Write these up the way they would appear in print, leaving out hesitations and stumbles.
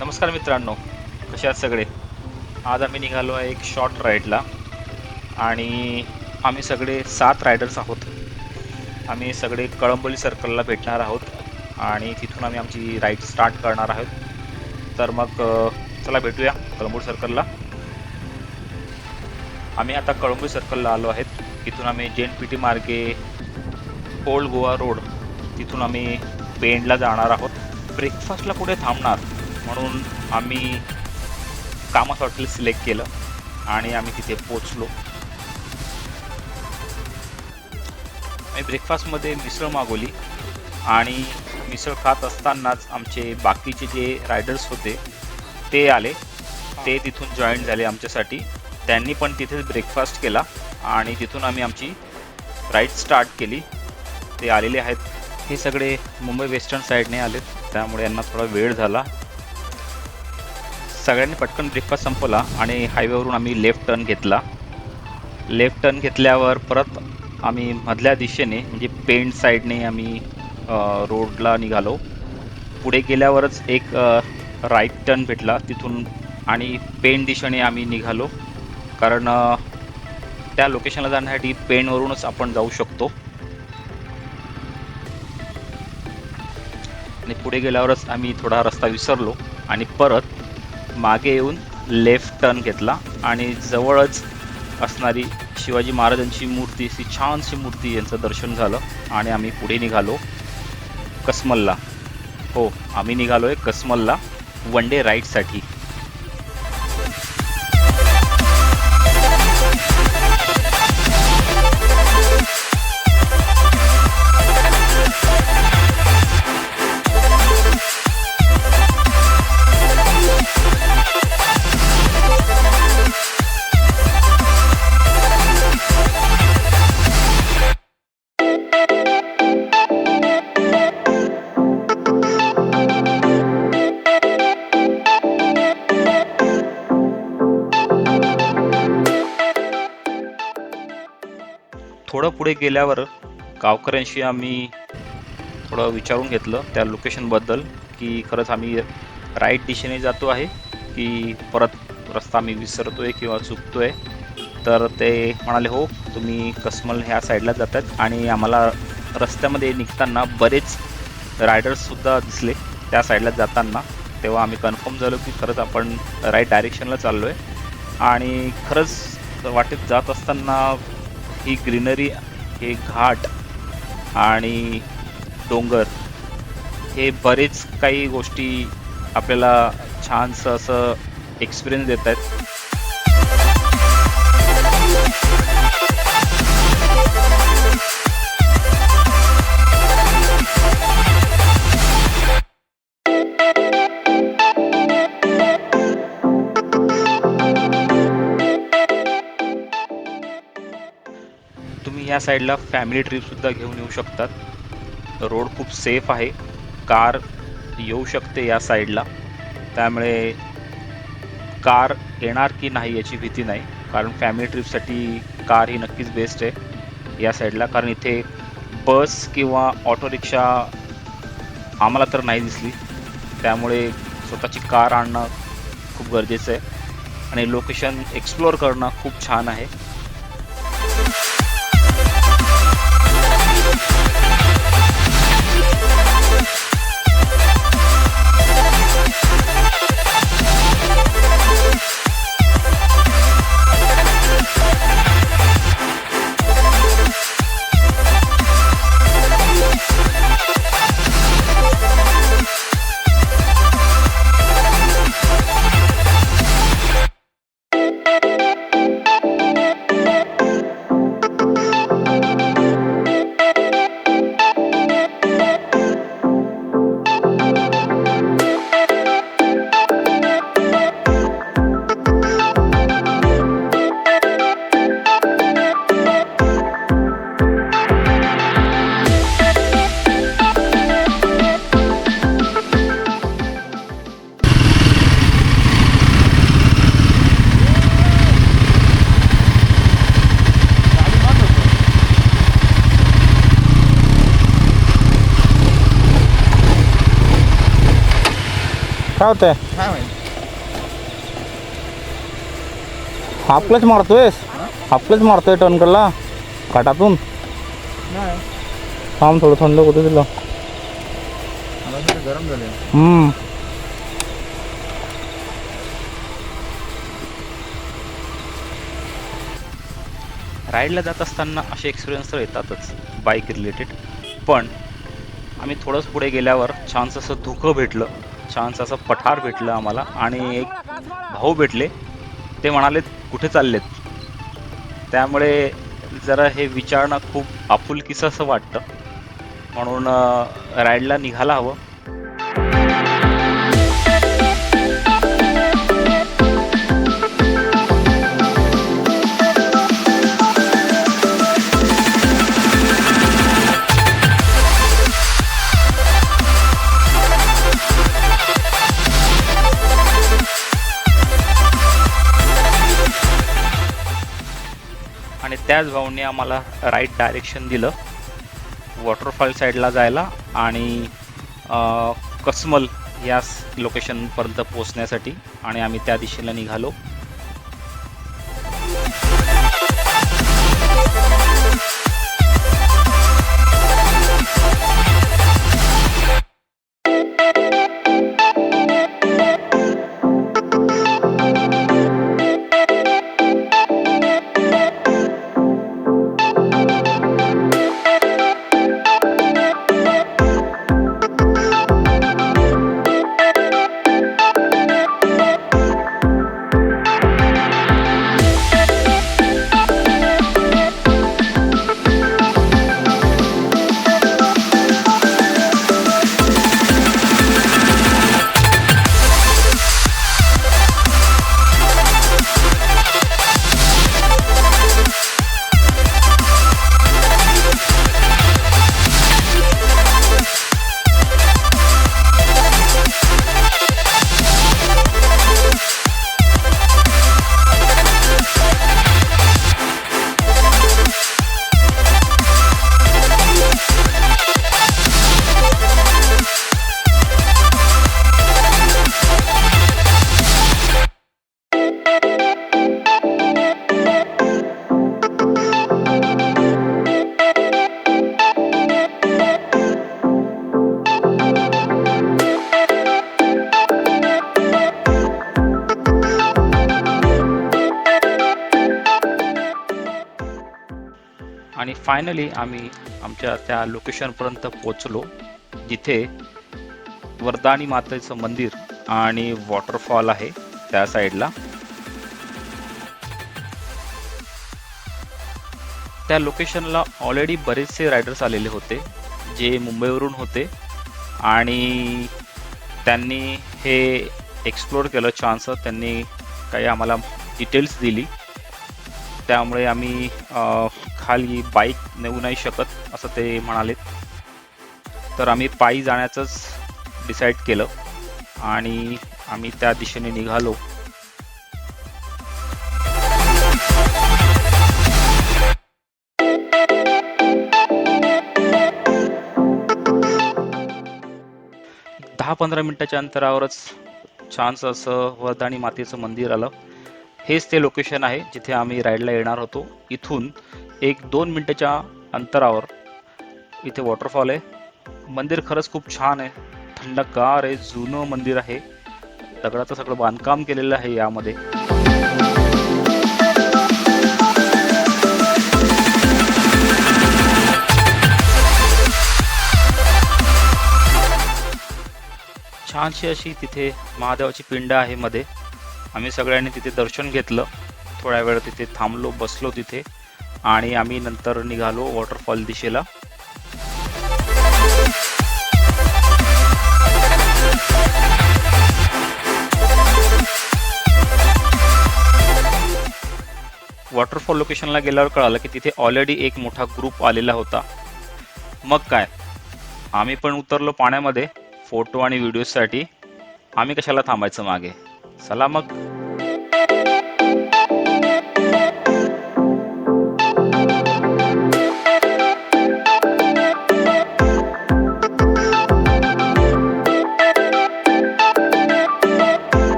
नमस्कार मित्रांनो, कसे आहात सगळे? आज आम्ही निघालो आहे एक शॉर्ट राईडला आणि आम्ही सगळे 7 रायडर्स आहोत. आम्ही सगळे कळंबोली सर्कलला भेटणार आहोत आणि तिथून आम्ही आमची राईड स्टार्ट करणार आहोत. तर मग चला भेटूया कळंबोली सर्कलला. आम्ही आता कळंबोली सर्कलला आलो आहेत. इथून आम्ही JNPT मार्गे ओल्ड गोवा रोड तिथून आम्ही पेंडला जाणार आहोत. ब्रेकफास्टला कुठे थांबणार म्हणून आम्ही कामत हॉटेल सिलेक्ट केलं आणि आम्ही तिथे पोचलो. आम्ही ब्रेकफास्टमध्ये मिसळ मागवली आणि मिसळ खात असतानाच आमचे बाकीचे जे रायडर्स होते ते आले. ते तिथून जॉईन झाले आमच्यासाठी. त्यांनी पण तिथेच ब्रेकफास्ट केला आणि तिथून आम्ही आमची राईड स्टार्ट केली. ते आलेले आहेत. हे सगळे मुंबई वेस्टर्न साईडने आलेत, त्यामुळे यांना थोडा वेळ झाला. सगळ्यांनी पटकन ब्रेकफास्ट संपवला आणि हायवेवरून आम्ही लेफ्ट टर्न घेतला. लेफ्ट टर्न घेतल्यावर परत आम्ही मधल्या दिशेने म्हणजे पेंड साईडने आम्ही रोडला निघालो. पुढे गेल्यावरच एक राईट टर्न भेटला तिथून आणि पेंड दिशेने आम्ही निघालो, कारण त्या लोकेशनला जाण्यासाठी पेंडवरूनच आपण जाऊ शकतो. आणि पुढे गेल्यावरच आम्ही थोडा रस्ता विसरलो आणि परत मागे येऊन लेफ्ट टर्न घेतला आणि जवळच असणारी शिवाजी महाराजांची मूर्ती, अशी छानशी मूर्ती, यांचं दर्शन झालं आणि आम्ही पुढे निघालो कसमलला. हो, आम्ही निघालोय कसमलला वन डे राईडसाठी. थोडं पुढे गेल्यावर गावकऱ्यांशी आम्ही थोडं विचारून घेतलं त्या लोकेशनबद्दल, की खरंच आम्ही राईट दिशेने जातो आहे की परत रस्ता आम्ही विसरतोय किंवा चुकतोय. तर ते म्हणाले, हो तुम्ही कसमल ह्या साईडला जातात आणि आम्हाला रस्त्यामध्ये निघताना बरेच रायडर्ससुद्धा दिसले त्या साईडला जाताना. तेव्हा आम्ही कन्फर्म झालो की खरंच आपण राईट डायरेक्शनला चाललो आहे. आणि खरंच वाटेत जात असताना ही ग्रीनरी, हे घाट आणि डोंगर, हे बरेच काही गोष्टी आपल्याला छानसं असं एक्सपिरियन्स देत आहेत. तुम्ही या साईडला फॅमिली ट्रिपसुद्धा घेऊन येऊ शकतात. रोड खूप सेफ आहे, कार येऊ शकते या साईडला, त्यामुळे कार येणार की नाही याची भीती नाही. कारण फॅमिली ट्रिपसाठी कार ही नक्कीच बेस्ट आहे या साईडला, कारण इथे बस किंवा ऑटो रिक्षा आम्हाला तर नाही दिसली. त्यामुळे स्वतःची कार आणणं खूप गरजेचं आहे आणि लोकेशन एक्सप्लोअर करणं खूप छान आहे. काय होतंय? काय माहिती आपलंच मारतोयस? आपलंच मारतोय टर्नकडला काटातून. नाही थांब थोडं थंड होतं तुला. मला थोडं गरम झाले. राईडला जात असताना असे एक्सपिरियन्स तर येतातच बाईक रिलेटेड, पण आम्ही थोडंच पुढे गेल्यावर छानसं असं धुकं भेटलं, छानसं असं पठार भेटलं आम्हाला आणि एक भाऊ भेटले. ते म्हणालेत कुठे चाललेत. त्यामुळे जरा हे विचारणं खूप आपुलकीचं असं वाटतं, म्हणून राईडला निघायला हवं. आणि त्याच भाऊने आम्हाला राईट डायरेक्शन दिलं वॉटरफॉल साईडला जायला आणि कसमल या लोकेशनपर्यंत पोहोचण्यासाठी, आणि आम्ही त्या दिशेला निघालो. आणि फायनली आम्ही आमच्या त्या लोकेशनपर्यंत पोचलो, जिथे वरदानी मातेचं मंदिर आणि वॉटरफॉल आहे त्या साईडला. त्या लोकेशनला ऑलरेडी बरेचसे रायडर्स आलेले होते जे मुंबईवरून होते, आणि त्यांनी हे एक्सप्लोअर केलं छानसं. त्यांनी काही आम्हाला डिटेल्स दिली, त्यामुळे आम्ही खाली बाईक नेऊ नाही शकत असं ते म्हणालेत. तर आम्ही पायी जाण्याचंच डिसाईड केलं आणि आम्ही त्या दिशेने निघालो. दहा 15 मिनिटाच्या अंतरावरच छानसं असं वरदानी मातेचं मंदिर आलं. हेच ते लोकेशन आहे जिथे आम्ही राईडला येणार होतो. इथून 1-2 मिनिटाच्या अंतरावर इथे वॉटरफॉल आहे. मंदिर खरंच खूप छान आहे, थंडगार आहे, जुनं मंदिर आहे, दगडाचं सगळं बांधकाम केलेलं आहे यामध्ये. छानशी अशी तिथे महादेवाची पिंड आहे मध्ये. आम्ही सगळ्यांनी तिथे दर्शन घेतलं, थोड्या वेळ तिथे थांबलो, बसलो तिथे, आणि आम्ही नंतर निघालो वॉटरफॉल दिशेला. वॉटरफॉल लोकेशनला गेल्यावर कळालं की तिथे ऑलरेडी एक मोठा ग्रुप आलेला होता. मग काय, आम्ही पण उतरलो पाण्यामध्ये फोटो आणि व्हिडिओसाठी. आम्ही कशाला थांबायचं मागे, चला मग.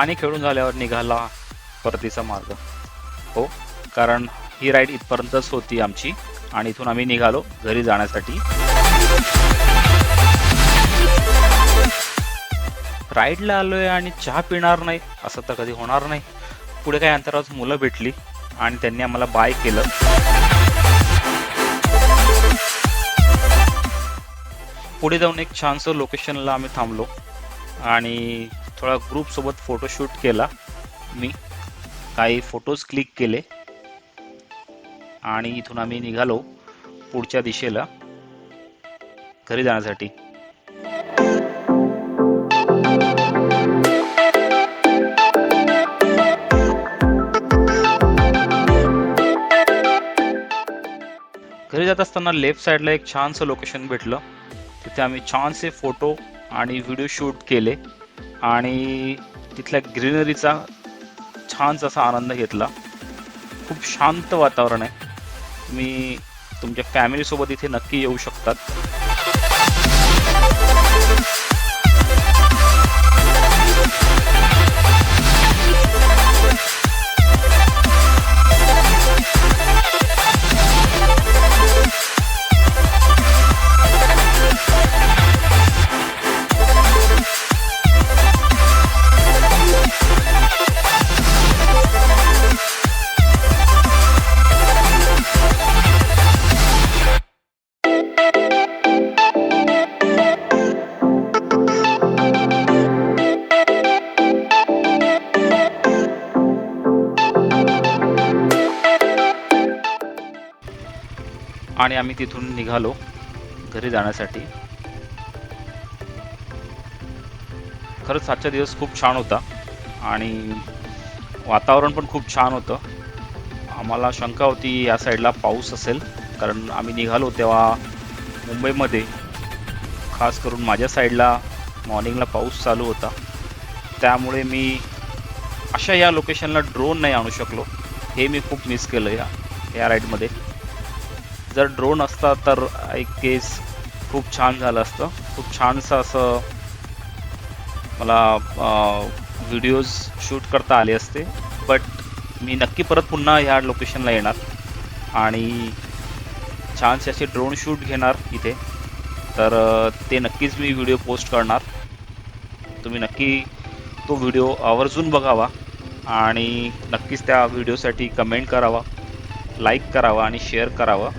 पाणी खेळून झाल्यावर निघाला परतीचा मार्ग. हो, कारण ही राईड इथपर्यंतच होती आमची आणि इथून आम्ही निघालो घरी जाण्यासाठी. राईडला आलोय आणि चहा पिणार नाही असं तर कधी होणार नाही. पुढे काही अंतरावर मुलं भेटली आणि त्यांनी आम्हाला बाय केलं. पुढे जाऊन एक छानसं लोकेशनला आम्ही थांबलो आणि थोडा ग्रुपसोबत फोटोशूट केला. मी काही फोटोज क्लिक केले आणि इथून आम्ही निघालो पुढच्या दिशेला घरी जाण्यासाठी. घरी जात असताना लेफ्ट साईडला एक छानसं लोकेशन भेटलं. तिथे आम्ही छानसे फोटो आणि व्हिडिओ शूट केले आणि तिथल्या ग्रीनरीचा छानसा असा आनंद घेतला. खूप शांत वातावरण आहे. तुम्ही तुमच्या फॅमिलीसोबत इथे नक्की येऊ शकतात. आणि आम्ही तिथून निघालो घरी जाण्यासाठी. खरंच आजचा दिवस खूप छान होता आणि वातावरण पण खूप छान होतं. आम्हाला शंका होती या साईडला पाऊस असेल, कारण आम्ही निघालो तेव्हा मुंबईमध्ये खास करून माझ्या साईडला मॉर्निंगला पाऊस चालू होता. त्यामुळे मी अशा या लोकेशनला ड्रोन नाही आणू शकलो. हे मी खूप मिस केलं या राईडमध्ये. जर ड्रोन असता तर आय गेस खूप छान झालं असतं. खूप छानसं असं मला व्हिडिओज शूट करता आले असते. बट मी नक्की परत पुन्हा ह्या लोकेशनला येणार आणि छानसे असे ड्रोन शूट घेणार इथे. तर ते नक्कीच मी व्हिडिओ पोस्ट करणार. तुम्ही नक्की तो व्हिडिओ आवर्जून बघावा आणि नक्कीच त्या व्हिडिओसाठी कमेंट करावा, लाईक करावा आणि शेअर करावा.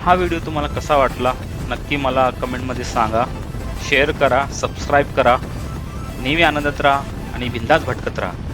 हा व्हिडिओ तुम्हाला कसा वाटला नक्की मला कमेंटमध्ये सांगा. शेअर करा, सबस्क्राईब करा. नेहमी आनंदात राहा आणि बिंदास भटकत राहा.